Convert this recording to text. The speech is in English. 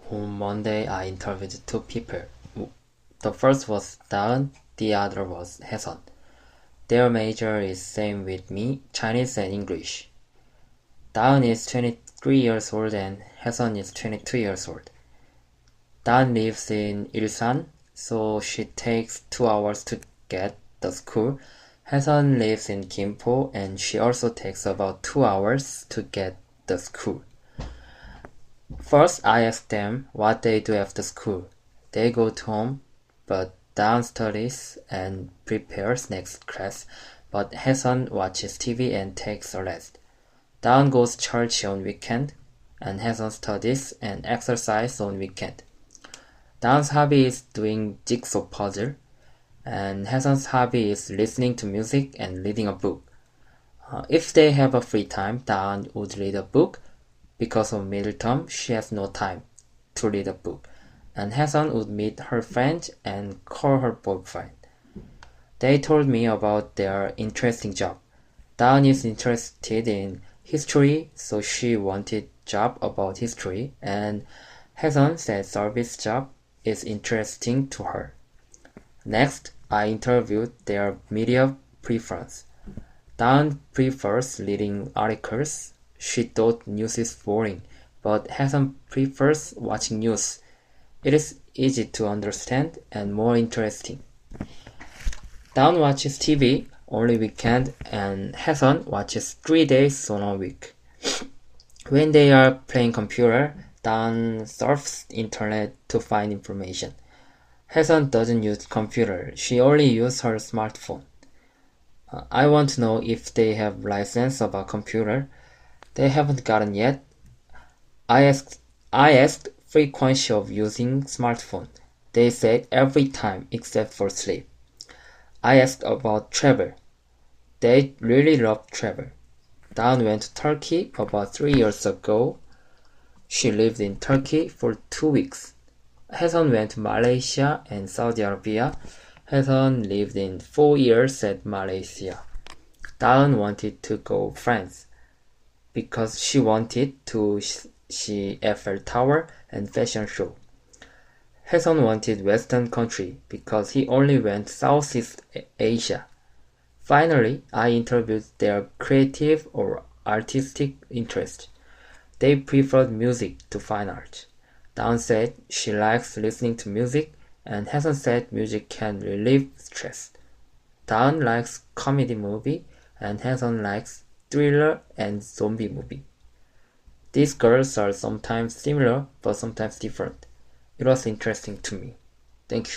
On Monday, I interviewed two people. The first was Daeun, the other was Haesun. Their major is same with me, Chinese and English. Daeun is 23 years old and Haesun is 22 years old. Daeun lives in Ilsan, so she takes 2 hours to get the school. Haesun lives in Gimpo and she also takes about 2 hours to get the school. First, I ask them what they do after school. They go to home, but Daeun studies and prepares next class, but Haesun watches TV and takes a rest. Daeun goes to church on weekend, and Haesun studies and exercise on weekend. Daeun's hobby is doing jigsaw puzzle, and Haesun's hobby is listening to music and reading a book. If they have a free time, Daeun would read a book. Because of middle term, she has no time to read a book, and Haesun would meet her friend and call her boyfriend. They told me about their interesting job. Daeun is interested in history, so she wanted job about history, and Haesun said service job is interesting to her. Next, I interviewed their media preference. Daeun prefers reading articles. She thought news is boring, but Haesun prefers watching news. It is easy to understand and more interesting. Daeun watches TV only weekend and Haesun watches 3 days on a week. When they are playing computer, Daeun surfs internet to find information. Haesun doesn't use computer, she only uses her smartphone. I want to know if they have license about computer. They haven't gotten yet. I asked frequency of using smartphone. They said every time except for sleep. I asked about travel. They really love travel. Daeun went to Turkey about 3 years ago. She lived in Turkey for 2 weeks. Haesun went to Malaysia and Saudi Arabia. Haesun lived in 4 years at Malaysia. Daeun wanted to go France because she wanted to see Eiffel Tower and fashion show. Haesun wanted Western country because he only went Southeast Asia. Finally, I interviewed their creative or artistic interest. They preferred music to fine art. Daeun said she likes listening to music, and Haesun said music can relieve stress. Daeun likes comedy movie, and Haesun likes thriller and zombie movie. These girls are sometimes similar, but sometimes different. It was interesting to me. Thank you.